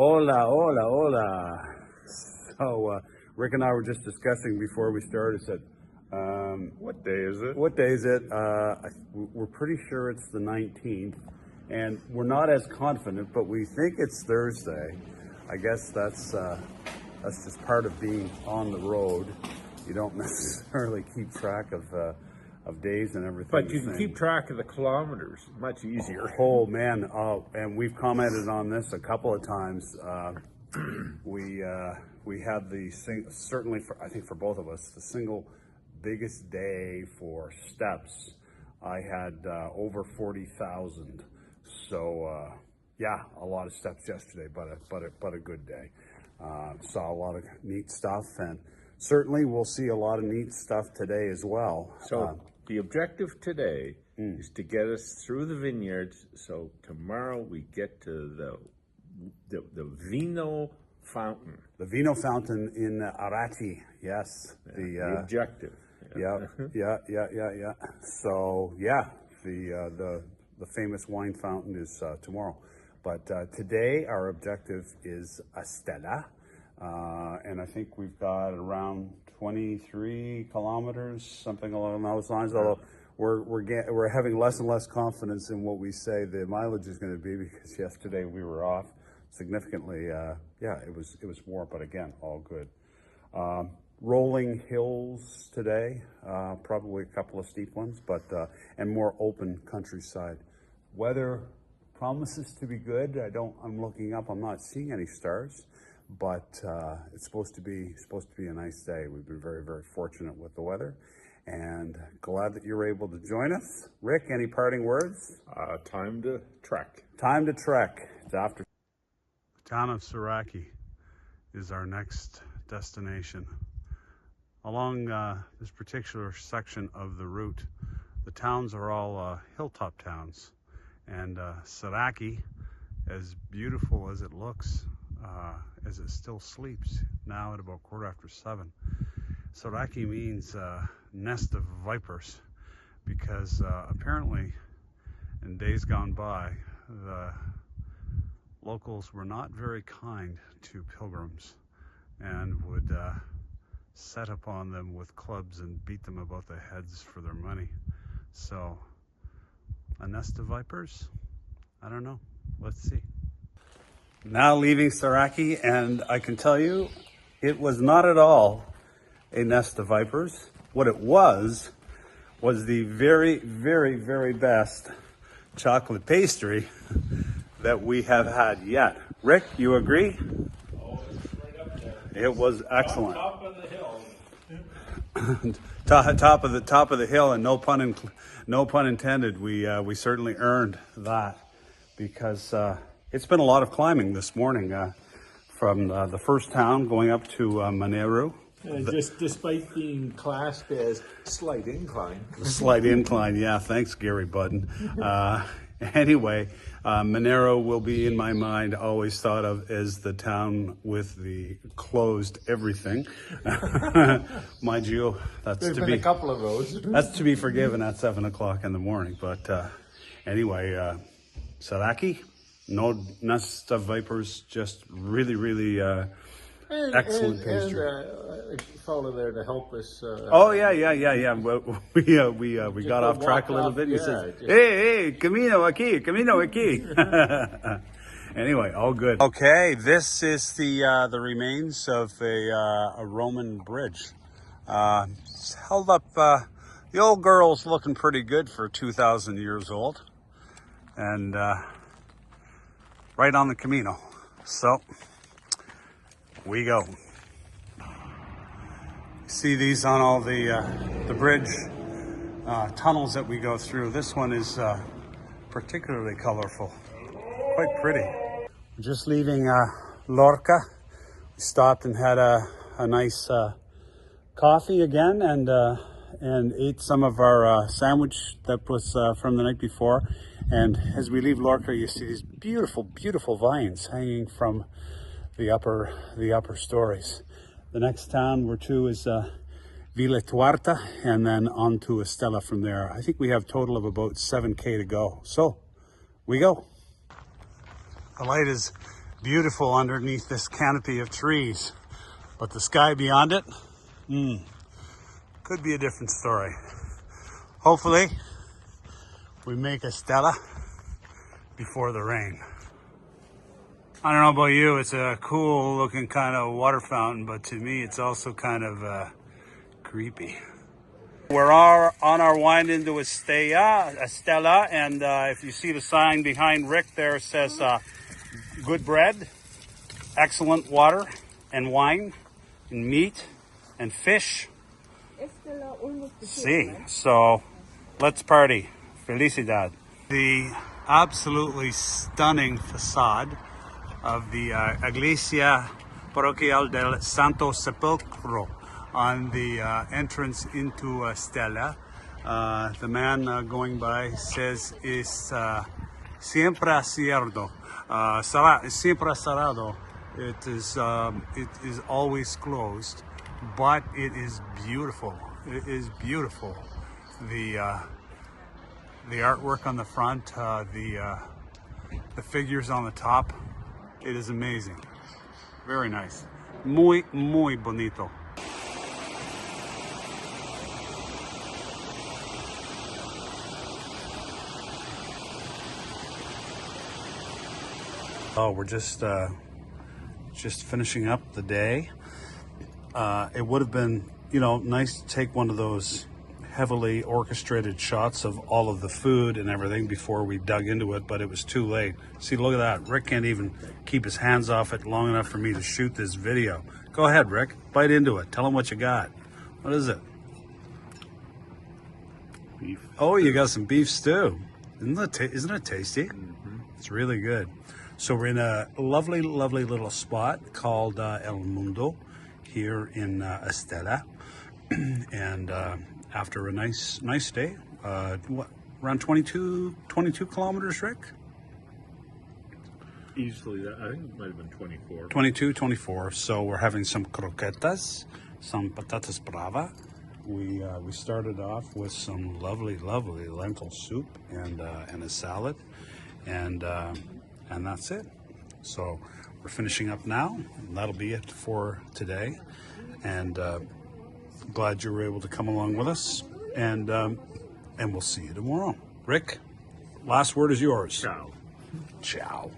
Hola, hola, hola. So, Rick and I were just discussing before we started. Said, What day is it? what day is it? We're pretty sure it's the 19th, and we're not as confident, but we think it's Thursday. I guess that's just part of being on the road. You don't necessarily keep track of days and everything. But you can keep track of the kilometers much easier. Oh man, and we've commented on this a couple of times. We had certainly I think for both of us, the single biggest day for steps. I had over 40,000. So yeah, a lot of steps yesterday, but a good day. Saw a lot of neat stuff, and certainly we'll see a lot of neat stuff today as well. So the objective today is to get us through the vineyards. So tomorrow we get to the Vino Fountain. The Vino Fountain in Arati, yes. The objective. Yeah. So yeah, the famous wine fountain is tomorrow, but today our objective is Estella, and I think we've got around 23 kilometers, something along those lines. Although we're having less and less confidence in what we say the mileage is going to be, because yesterday we were off significantly. Yeah, it was more, but again, all good. Rolling hills today, probably a couple of steep ones, but and more open countryside. Weather promises to be good. I'm looking up. I'm not seeing any stars, but it's supposed to be a nice day. We've been very, very fortunate with the weather, and glad that you're able to join us. Rick, any parting words? Time to trek. Time to trek. It's after. The town of Saraki is our next destination. Along this particular section of the route, the towns are all hilltop towns, and Saraki, as beautiful as it looks, as it still sleeps now at about 7:15. Saraki means nest of vipers, because apparently in days gone by, the locals were not very kind to pilgrims and would set upon them with clubs and beat them about the heads for their money. So, a nest of vipers? I don't know. Let's see. Now leaving Saraki, and I can tell you, it was not at all a nest of vipers. What it was the very, very, very best chocolate pastry that we have had yet. Rick, you agree? Oh, it's right up there. It was excellent. Top of the hill. top of the hill, and no pun intended. We certainly earned that, because it's been a lot of climbing this morning, from the first town going up to Maneru. Just despite being classed as slight incline. Slight incline, yeah. Thanks, Gary Budden. Anyway, Monero will be, in my mind, always thought of as the town with the closed everything. Mind you, There's been a couple of those. That's to be forgiven at 7 o'clock in the morning. But anyway, Saraki, no nest of vipers, just really, really excellent pastry. And fellow there to help us. Oh yeah. We got off track a little bit. He says, "Hey, camino aquí." Anyway, all good. Okay, this is the remains of a Roman bridge. It's held up. The old girl's looking pretty good for 2,000 years old, and right on the Camino. So we go. See these on all the bridge tunnels that we go through. This one is particularly colorful, quite pretty. Just leaving Lorca. We stopped and had a nice coffee again, and ate some of our sandwich that was from the night before. And as we leave Lorca, you see these beautiful, beautiful vines hanging from the upper stories. The next town we're to is Villa Tuarta, and then on to Estella from there. I think we have a total of about 7K to go. So, we go. The light is Beautiful underneath this canopy of trees. But the sky beyond it, could be a different story. Hopefully, we make Estella before the rain. I don't know about you, it's a cool looking kind of water fountain, but to me it's also kind of creepy. We're on our wind into Estella, and if you see the sign behind Rick there, it says good bread, excellent water and wine and meat and fish. See, so let's party. Felicidad. The absolutely stunning facade of the Iglesia Parroquial del Santo Sepulcro on the entrance into Estella. The man going by says is siempre cerrado, siempre cerrado. It is always closed, but it is beautiful. It is beautiful. The artwork on the front, the figures on the top. It is amazing. Very nice. Muy, muy bonito. Oh, we're just finishing up the day. It would have been, nice to take one of those heavily orchestrated shots of all of the food and everything before we dug into it, but it was too late. See, look at that. Rick can't even keep his hands off it long enough for me to shoot this video. Go ahead, Rick. Bite into it. Tell him what you got. What is it? Beef. Oh, you got some beef stew. Isn't it tasty? Mm-hmm. It's really good. So we're in a lovely, lovely little spot called El Mundo here in Estella. And after a nice day, around 22 kilometers, Rick? Easily, I think it might have been 24. 24. So we're having some croquetas, some patatas brava. We started off with some lovely, lovely lentil soup and a salad, and that's it. So we're finishing up now, and that'll be it for today. And glad you were able to come along with us, and we'll see you tomorrow. Rick, last word is yours. Ciao. Ciao.